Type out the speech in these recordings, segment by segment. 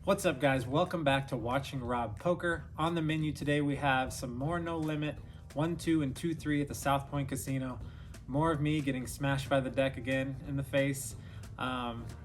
What's up, guys? Welcome back to Watching Rob Poker. On the menu today we have some more no limit 1, 2, and 2, 3 at the South Point Casino. More of me getting smashed by the deck again in the face.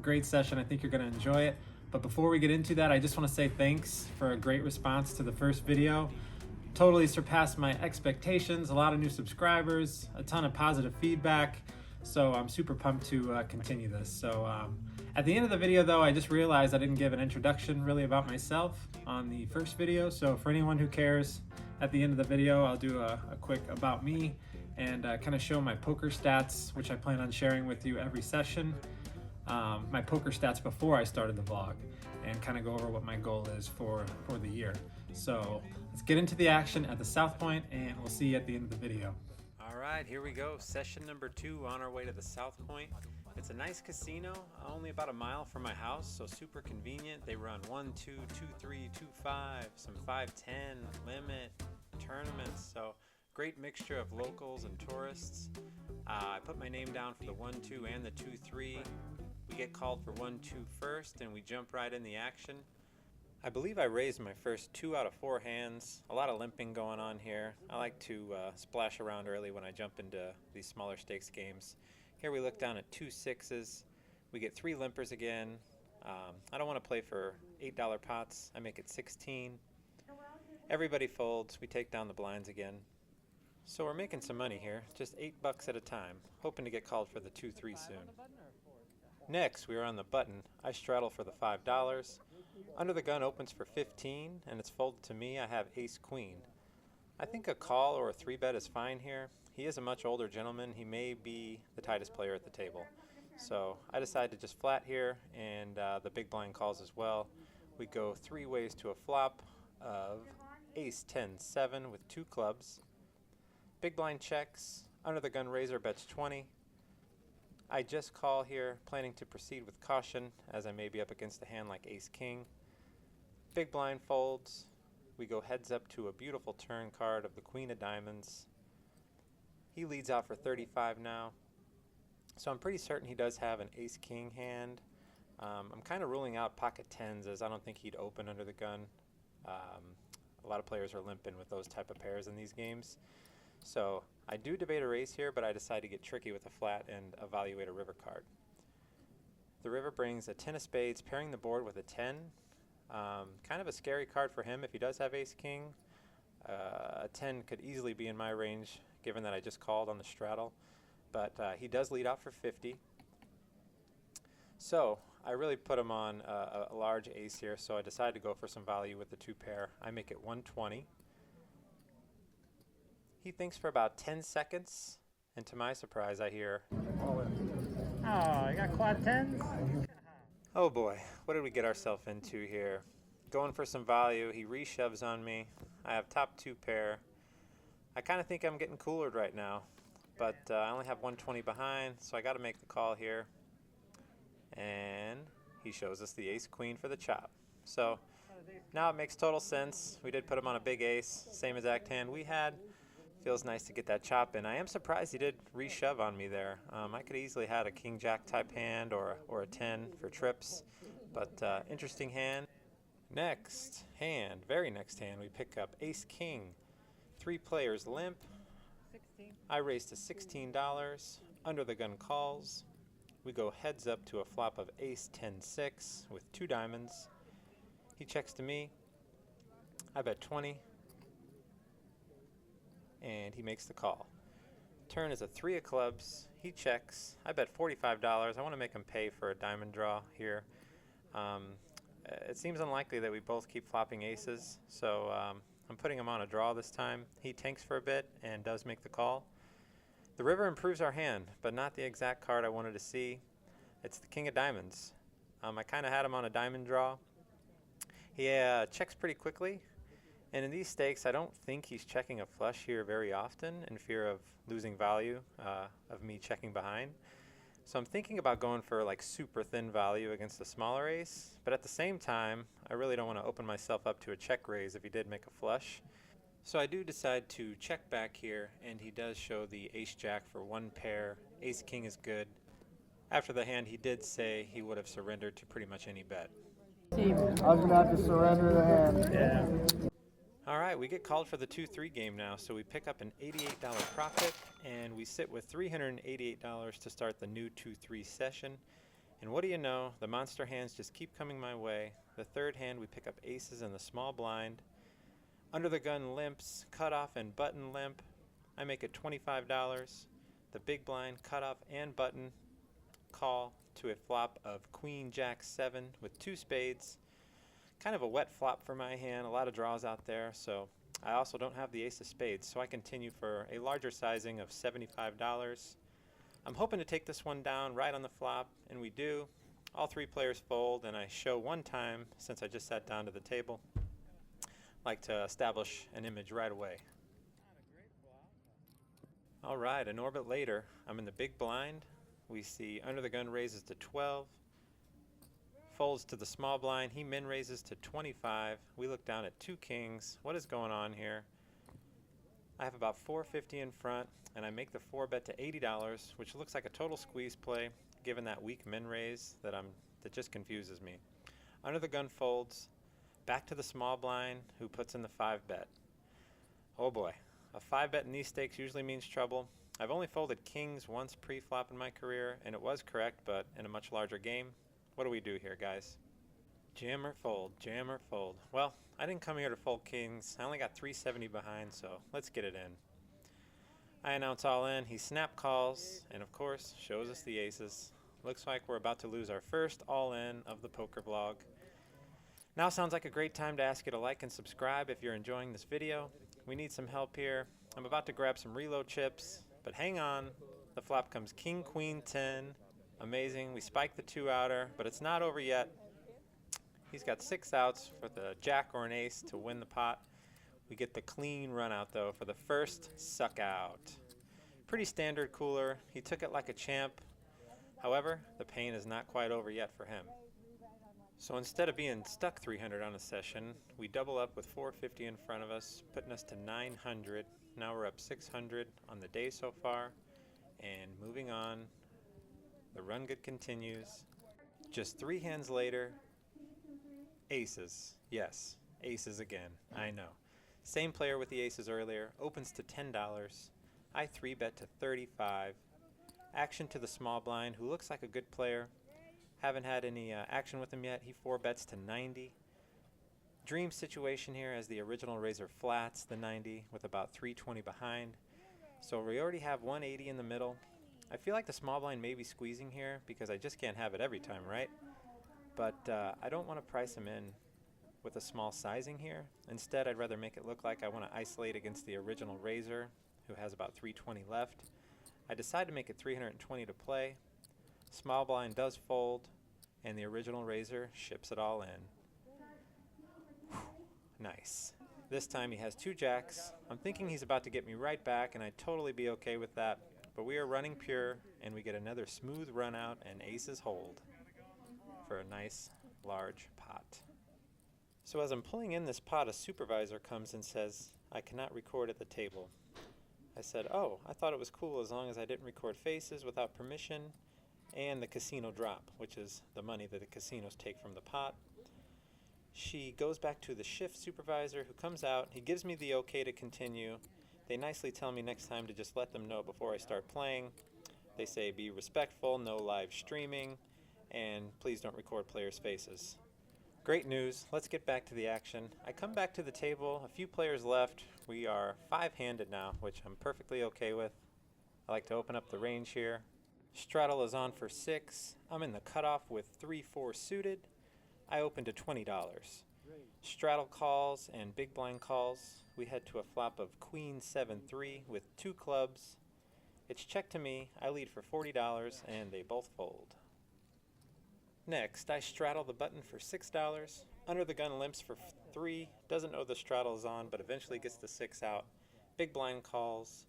Great session. I think you're going to enjoy it. But before we get into that, I just want to say thanks for a great response to the first video. Totally surpassed my expectations. A lot of new subscribers, a ton of positive feedback. So I'm super pumped to continue this. So at the end of the video though, I just realized I didn't give an introduction really about myself on the first video. So for anyone who cares, at the end of the video, I'll do a quick about me and kind of show my poker stats, which I plan on sharing with you every session. My poker stats before I started the vlog and kind of go over what my goal is for the year. So let's get into the action at the South Point and we'll see you at the end of the video. All right, here we go. Session number 2 on our way to the South Point. It's a nice casino, only about a mile from my house, so super convenient. They run 1, 2, 2, 3, 2, 5, some 5, 10, limit, tournaments, so great mixture of locals and tourists. I put my name down for the 1, 2, and the 2, 3. We get called for 1, 2 first, and we jump right in the action. I believe I raised my first 2 out of 4 hands. A lot of limping going on here. I like to splash around early when I jump into these smaller stakes games. Here we look down at 2 6s. We get 3 limpers again. I don't want to play for $8 pots. I make it 16. Everybody folds. We take down the blinds again. So we're making some money here, just $8 at a time. Hoping to get called for the 2 3 soon. Next, we are on the button. I straddle for the $5. Under the gun opens for 15, and it's folded to me. I have ace-queen. I think a call or a 3-bet is fine here. He is a much older gentleman. He may be the tightest player at the table. So I decide to just flat here, and the big blind calls as well. We go 3 ways to a flop of ace-10-7 with 2 clubs. Big blind checks. Under the gun raiser bets 20. I just call here, planning to proceed with caution, as I may be up against a hand like ace-king. Big blind folds. We go heads up to a beautiful turn card of the queen of diamonds. He leads out for 35 now. So I'm pretty certain he does have an ace-king hand. I'm kind of ruling out pocket 10s, as I don't think he'd open under the gun. A lot of players are limping with those type of pairs in these games. So I do debate a raise here, but I decide to get tricky with a flat and evaluate a river card. The river brings a 10 of spades, pairing the board with a 10. Kind of a scary card for him if he does have ace-king. A 10 could easily be in my range, given that I just called on the straddle. But he does lead out for 50. So I really put him on a large ace here, so I decided to go for some value with the 2 pair. I make it 120. He thinks for about 10 seconds, and to my surprise, I hear, Oh, you got quad 10s? oh boy, what did we get ourselves into here? Going for some value, he reshoves on me. I have top 2 pair. I kind of think I'm getting coolered right now, but I only have 120 behind, so I got to make the call here. And he shows us the ace-queen for the chop. So now it makes total sense. We did put him on a big ace, same exact hand we had. Feels nice to get that chop in. I am surprised he did reshove on me there. I could easily had a king-jack type hand or a 10 for trips, but interesting hand. Next hand, very next hand, we pick up ace-king. 3 players limp. 16. I raise to $16. Under the gun calls. We go heads up to a flop of ace-10-6 with 2 diamonds. He checks to me. I bet 20. And he makes the call. Turn is a 3 of clubs. He checks. I bet $45. I want to make him pay for a diamond draw here. It seems unlikely that we both keep flopping aces, so I'm putting him on a draw this time. He tanks for a bit and does make the call. The river improves our hand, but not the exact card I wanted to see. It's the king of diamonds. I kind of had him on a diamond draw. He checks pretty quickly. And in these stakes, I don't think he's checking a flush here very often in fear of losing value of me checking behind. So I'm thinking about going for like super thin value against a smaller ace, but at the same time, I really don't want to open myself up to a check raise if he did make a flush. So I do decide to check back here, and he does show the ace-jack for 1 pair. Ace-king is good. After the hand, he did say he would have surrendered to pretty much any bet. I was gonna have to surrender the hand. Yeah. All right, we get called for the 2-3 game now, so we pick up an $88 profit, and we sit with $388 to start the new 2-3 session. And what do you know, the monster hands just keep coming my way. The third hand, we pick up aces in the small blind. Under the gun limps, cutoff and button limp. I make it $25. The big blind, cutoff and button, call to a flop of Queen Jack 7 with 2 spades. Kind of a wet flop for my hand, a lot of draws out there, so I also don't have the ace of spades, so I continue for a larger sizing of $75. I'm hoping to take this one down right on the flop, and we do. All 3 players fold, and I show one time since I just sat down to the table. Like to establish an image right away. All right, an orbit later, I'm in the big blind. We see under the gun raises to 12. Folds to the small blind. He min raises to 25. We look down at 2 kings. What is going on here? I have about $450 in front, and I make the 4 bet to $80, which looks like a total squeeze play, given that weak min raise that just confuses me. Under the gun folds. Back to the small blind, who puts in the 5 bet. Oh boy, a 5 bet in these stakes usually means trouble. I've only folded kings once pre-flop in my career, and it was correct, but in a much larger game. What do we do here, guys? Jam or fold, jam or fold. Well, I didn't come here to fold kings. I only got 370 behind, so let's get it in. I announce all in. He snap calls, and of course, shows us the aces. Looks like we're about to lose our first all-in of the poker vlog. Now sounds like a great time to ask you to like and subscribe if you're enjoying this video. We need some help here. I'm about to grab some reload chips, but hang on. The flop comes king, queen, 10. Amazing. We spike the 2-outer, but it's not over yet. He's got 6 outs for the jack or an ace to win the pot. We get the clean run out, though, for the first suck out. Pretty standard cooler. He took it like a champ. However, the pain is not quite over yet for him. So instead of being stuck 300 on a session, we double up with 450 in front of us, putting us to 900. Now we're up 600 on the day so far. And moving on, the run good continues. Just 3 hands later, aces. Yes, aces again. I know. Same player with the aces earlier, opens to $10. I 3-bet to 35. Action to the small blind, who looks like a good player. Haven't had any action with him yet. He 4-bets to 90. Dream situation here as the original raiser flats the 90 with about 320 behind. So we already have 180 in the middle. I feel like the small blind may be squeezing here because I just can't have it every time, right? But I don't want to price him in with a small sizing here. Instead, I'd rather make it look like I want to isolate against the original raiser, who has about 320 left. I decide to make it 320 to play. Small blind does fold, and the original raiser ships it all in. Whew, nice. This time he has 2 jacks. I'm thinking he's about to get me right back, and I'd totally be okay with that. But we are running pure, and we get another smooth run out, and aces hold for a nice large pot. So as I'm pulling in this pot, a supervisor comes and says, I cannot record at the table. I said, oh, I thought it was cool as long as I didn't record faces without permission and the casino drop, which is the money that the casinos take from the pot. She goes back to the shift supervisor who comes out. He gives me the okay to continue. They nicely tell me next time to just let them know before I start playing. They say be respectful, no live streaming, and please don't record players' faces. Great news. Let's get back to the action. I come back to the table, a few players left. We are 5-handed now, which I'm perfectly okay with. I like to open up the range here. Straddle is on for 6. I'm in the cutoff with 3-4 suited. I open to $20. Straddle calls and big blind calls. We head to a flop of Queen 7-3 with 2 clubs. It's check to me. I lead for $40 and they both fold. Next, I straddle the button for $6. Under the gun limps for 3. Doesn't know the straddle is on, but eventually gets the 6 out. Big blind calls.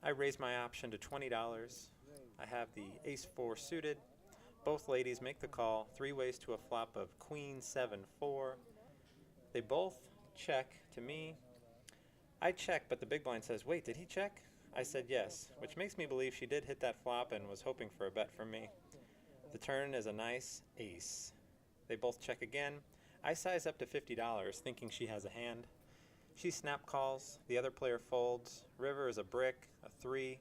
I raise my option to $20. I have the ace-4 suited. Both ladies make the call. 3 ways to a flop of Queen 7-4. They both check to me. I check, but the big blind says, wait, did he check? I said yes, which makes me believe she did hit that flop and was hoping for a bet from me. The turn is a nice ace. They both check again. I size up to $50, thinking she has a hand. She snap calls, the other player folds. River is a brick, a 3.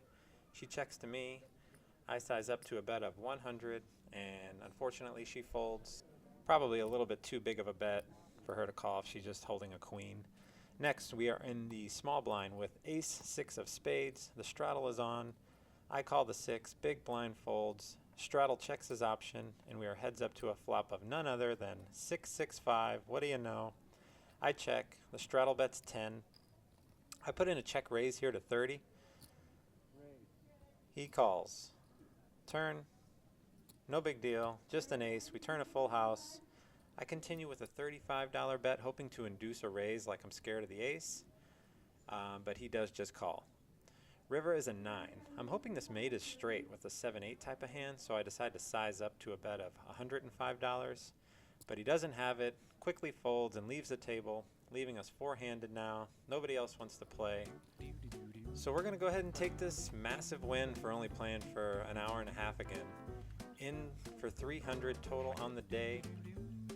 She checks to me. I size up to a bet of 100, and unfortunately she folds. Probably a little bit too big of a bet for her to call if she's just holding a queen. Next, we are in the small blind with ace 6 of spades. The straddle is on. I call the 6, big blind folds. Straddle checks his option, and we are heads up to a flop of none other than 6-6-5. What do you know? I check. The straddle bets 10. I put in a check raise here to 30. He calls. Turn. No big deal. Just an ace. We turn a full house. I continue with a $35 bet, hoping to induce a raise like I'm scared of the ace, but he does just call. River is a 9. I'm hoping this mate is straight with a 7-8 type of hand, so I decide to size up to a bet of $105, but he doesn't have it, quickly folds and leaves the table, leaving us four-handed now. Nobody else wants to play. So we're going to go ahead and take this massive win for only playing for an hour and a half again. In for 300 total on the day.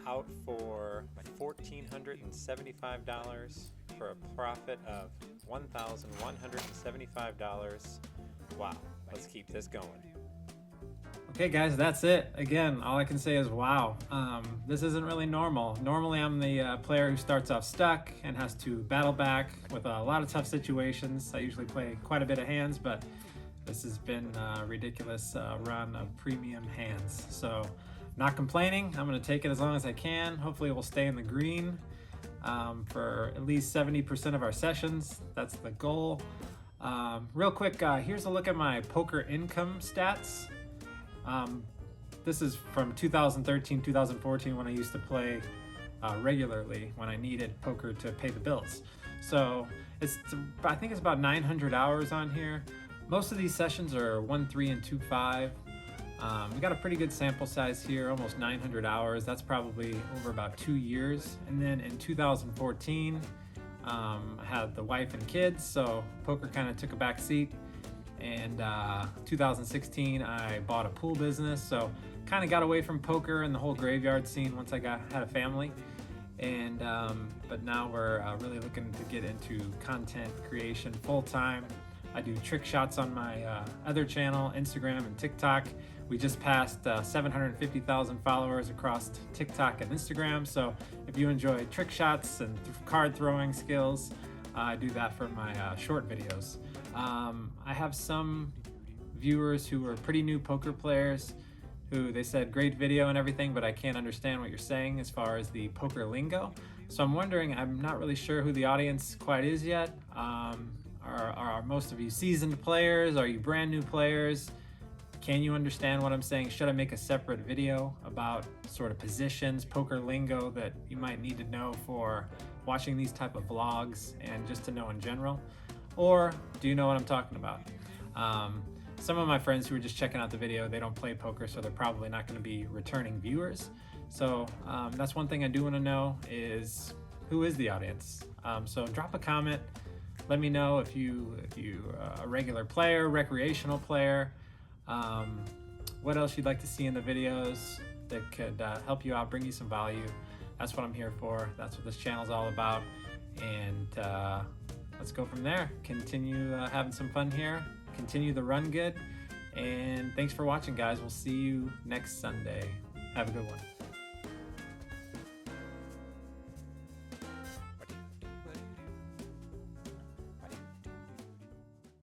Out for $1,475 for a profit of $1,175. Wow, let's keep this going. Okay guys, that's it. Again, all I can say is wow. This isn't really normal. Normally I'm the player who starts off stuck and has to battle back with a lot of tough situations. I usually play quite a bit of hands, but this has been a ridiculous run of premium hands. So not complaining. I'm going to take it as long as I can. Hopefully we'll stay in the green for at least 70% of our sessions. That's the goal. Real quick, here's a look at my poker income stats. This is from 2013, 2014 when I used to play regularly when I needed poker to pay the bills. So I think it's about 900 hours on here. Most of these sessions are 1-3 and 2-5. We got a pretty good sample size here, almost 900 hours. That's probably over about 2 years. And then in 2014, I had the wife and kids, so poker kind of took a back seat. And 2016, I bought a pool business, so kind of got away from poker and the whole graveyard scene once I had a family. And but now we're really looking to get into content creation full time. I do trick shots on my other channel, Instagram and TikTok. We just passed 750,000 followers across TikTok and Instagram. So if you enjoy trick shots and card throwing skills, I do that for my short videos. I have some viewers who are pretty new poker players who they said great video and everything, but I can't understand what you're saying as far as the poker lingo. So I'm wondering, I'm not really sure who the audience quite is yet. Are most of you seasoned players? Are you brand new players? Can you understand what I'm saying? Should I make a separate video about sort of positions, poker lingo that you might need to know for watching these type of vlogs and just to know in general? Or do you know what I'm talking about? Some of my friends who are just checking out the video, they don't play poker, so they're probably not going to be returning viewers. So that's one thing I do want to know is who is the audience? So drop a comment. Let me know if you a regular player, recreational player, what else you'd like to see in the videos that could help you out, bring you some value. That's what I'm here for. That's what this channel's all about. And let's go from there. Continue having some fun here. Continue the run good. And thanks for watching, guys. We'll see you next Sunday. Have a good one.